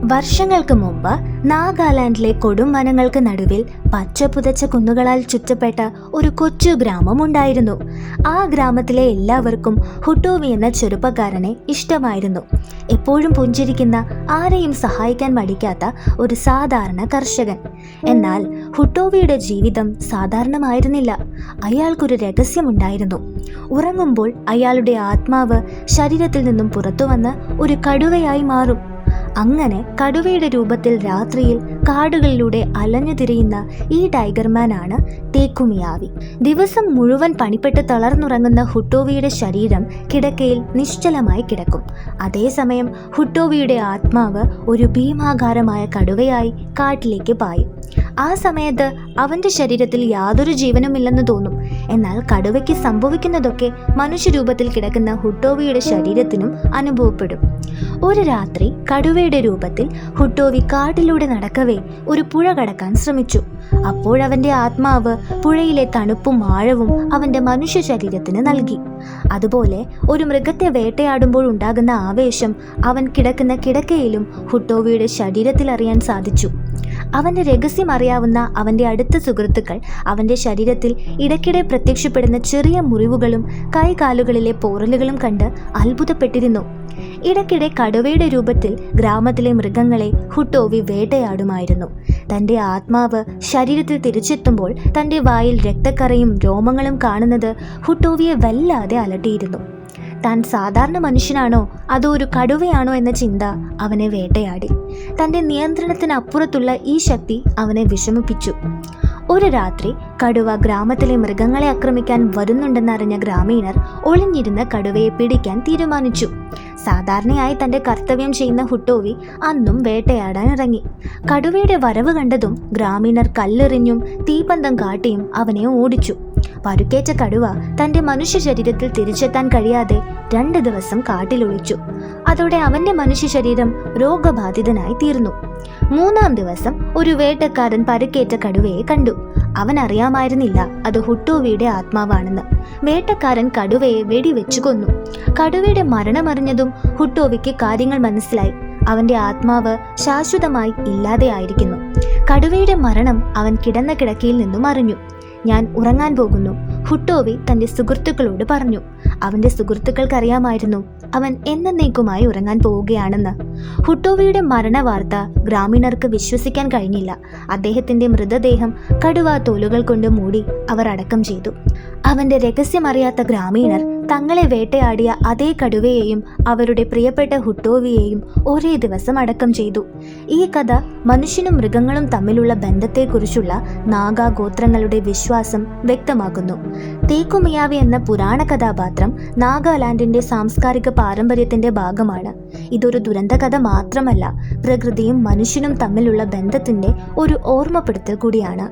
വർഷങ്ങൾക്ക് മുമ്പ് നാഗാലാൻഡിലെ കൊടും വനങ്ങൾക്ക് നടുവിൽ പച്ചപ്പുതച്ച കുന്നുകളാൽ ചുറ്റപ്പെട്ട ഒരു കൊച്ചു ഗ്രാമം ഉണ്ടായിരുന്നു. ആ ഗ്രാമത്തിലെ എല്ലാവർക്കും ഹുട്ടോവി എന്ന ചെറുപ്പക്കാരനെ ഇഷ്ടമായിരുന്നു. എപ്പോഴും പുഞ്ചിരിക്കുന്ന, ആരെയും സഹായിക്കാൻ മടിക്കാത്ത ഒരു സാധാരണ കർഷകൻ. എന്നാൽ ഹുട്ടോവിയുടെ ജീവിതം സാധാരണമായിരുന്നില്ല. അയാൾക്കൊരു രഹസ്യമുണ്ടായിരുന്നു. ഉറങ്ങുമ്പോൾ അയാളുടെ ആത്മാവ് ശരീരത്തിൽ നിന്നും പുറത്തു വന്ന് ഒരു കടുവയായി മാറും. അങ്ങനെ കടുവയുടെ രൂപത്തിൽ രാത്രിയിൽ കാടുകളിലൂടെ അലഞ്ഞു തിരിയുന്ന ഈ ടൈഗർമാനാണ് തേക്കുമിയാവി. ദിവസം മുഴുവൻ പണിപ്പെട്ട് തളർന്നുറങ്ങുന്ന ഹുട്ടോവിയുടെ ശരീരം കിടക്കയിൽ നിശ്ചലമായി കിടക്കും. അതേസമയം ഹുട്ടോവിയുടെ ആത്മാവ് ഒരു ഭീമാകാരമായ കടുവയായി കാട്ടിലേക്ക് പായും. ആ സമയത്ത് അവന്റെ ശരീരത്തിൽ യാതൊരു ജീവനുമില്ലെന്ന് തോന്നും. എന്നാൽ കടുവയ്ക്ക് സംഭവിക്കുന്നതൊക്കെ മനുഷ്യരൂപത്തിൽ കിടക്കുന്ന ഹുട്ടോവിയുടെ ശരീരത്തിനും അനുഭവപ്പെടും. ഒരു രാത്രി കടുവയുടെ രൂപത്തിൽ ഹുട്ടോവി കാട്ടിലൂടെ നടക്കവേ ഒരു പുഴ കടക്കാൻ ശ്രമിച്ചു. അപ്പോഴവന്റെ ആത്മാവ് പുഴയിലെ തണുപ്പും ആഴവും അവന്റെ മനുഷ്യ ശരീരത്തിന് നൽകി. അതുപോലെ ഒരു മൃഗത്തെ വേട്ടയാടുമ്പോൾ ഉണ്ടാകുന്ന ആവേശം അവൻ കിടക്കുന്ന കിടക്കയിലും ഹുട്ടോവിയുടെ ശരീരത്തിൽ അറിയാൻ സാധിച്ചു. അവന്റെ രഹസ്യം അറിയാവുന്ന അവന്റെ അടുത്ത സുഹൃത്തുക്കൾ അവന്റെ ശരീരത്തിൽ ഇടയ്ക്കിടെ പ്രത്യക്ഷപ്പെടുന്ന ചെറിയ മുറിവുകളും കൈകാലുകളിലെ പോറലുകളും കണ്ട് അത്ഭുതപ്പെട്ടിരുന്നു. ഇടയ്ക്കിടെ കടുവയുടെ രൂപത്തിൽ ഗ്രാമത്തിലെ മൃഗങ്ങളെ ഹുട്ടോവി വേട്ടയാടുമായിരുന്നു. തന്റെ ആത്മാവ് ശരീരത്തിൽ തിരിച്ചെത്തുമ്പോൾ തന്റെ വായിൽ രക്തക്കറയും രോമങ്ങളും കാണുന്നത് ഹുട്ടോവിയെ വല്ലാതെ അലട്ടിയിരുന്നു. താൻ സാധാരണ മനുഷ്യനാണോ അതോ ഒരു കടുവയാണോ എന്ന ചിന്ത അവനെ വേട്ടയാടി. തന്റെ നിയന്ത്രണത്തിനപ്പുറത്തുള്ള ഈ ശക്തി അവനെ വിഷമിപ്പിച്ചു. ഒരു രാത്രി കടുവ ഗ്രാമത്തിലെ മൃഗങ്ങളെ ആക്രമിക്കാൻ വരുന്നുണ്ടെന്നറിഞ്ഞ ഗ്രാമീണർ ഒളിഞ്ഞിരുന്ന കടുവയെ പിടിക്കാൻ തീരുമാനിച്ചു. സാധാരണയായി തന്റെ കർത്തവ്യം ചെയ്യുന്ന ഹുട്ടോവി അന്നും വേട്ടയാടാൻ ഇറങ്ങി. കടുവയുടെ വരവ് കണ്ടതും ഗ്രാമീണർ കല്ലെറിഞ്ഞും തീപ്പന്തം കാട്ടിയും അവനെ ഓടിച്ചു. പരുക്കേറ്റ കടുവ തന്റെ മനുഷ്യ ശരീരത്തിൽ തിരിച്ചെത്താൻ കഴിയാതെ 2 ദിവസം കാട്ടിലൊളിച്ചു. അതോടെ അവന്റെ മനുഷ്യ ശരീരം രോഗബാധിതനായി തീർന്നു. 3-ാം ദിവസം ഒരു വേട്ടക്കാരൻ പരുക്കേറ്റ കടുവയെ കണ്ടു. അവൻ അറിയാമായിരുന്നില്ല അത് ഹുട്ടോവിയുടെ ആത്മാവാണെന്ന്. വേട്ടക്കാരൻ കടുവയെ വെടിവെച്ചു കൊന്നു. കടുവയുടെ മരണമറിഞ്ഞതും ഹുട്ടോവിക്ക് കാര്യങ്ങൾ മനസ്സിലായി. അവന്റെ ആത്മാവ് ശാശ്വതമായി ഇല്ലാതെയായിരിക്കുന്നു. കടുവയുടെ മരണം അവൻ കിടന്ന കിടക്കയിൽ നിന്നും അറിഞ്ഞു. ഞാൻ ഉറങ്ങാൻ പോകുന്നു, ഹുട്ടോവി തന്റെ സുഹൃത്തുക്കളോട് പറഞ്ഞു. അവന്റെ സുഹൃത്തുക്കൾക്കറിയാമായിരുന്നു അവൻ എന്നേക്കുമായി ഉറങ്ങാൻ പോവുകയാണെന്ന്. ഹുട്ടോവിയുടെ മരണവാർത്ത ഗ്രാമീണർക്ക് വിശ്വസിക്കാൻ കഴിഞ്ഞില്ല. അദ്ദേഹത്തിന്റെ മൃതദേഹം കടുവ തോലുകൾ കൊണ്ട് മൂടി അവർ അടക്കം ചെയ്തു. അവന്റെ രഹസ്യമറിയാത്ത ഗ്രാമീണർ തങ്ങളെ വേട്ടയാടിയ അതേ കടുവയെയും അവരുടെ പ്രിയപ്പെട്ട ഹുട്ടോവിയെയും ഒരേ ദിവസം അടക്കം ചെയ്തു. ഈ കഥ മനുഷ്യനും മൃഗങ്ങളും തമ്മിലുള്ള ബന്ധത്തെക്കുറിച്ചുള്ള നാഗാ ഗോത്രങ്ങളുടെ വിശ്വാസം വ്യക്തമാക്കുന്നു. തേക്കുമിയാവി എന്ന പുരാണ കഥാപാത്രം നാഗാലാൻഡിന്റെ സാംസ്കാരിക പാരമ്പര്യത്തിന്റെ ഭാഗമാണ്. ഇതൊരു ദുരന്ത കഥ മാത്രമല്ല, പ്രകൃതിയും മനുഷ്യനും തമ്മിലുള്ള ബന്ധത്തിന്റെ ഒരു ഓർമ്മപ്പെടുത്തൽ കൂടിയാണ്.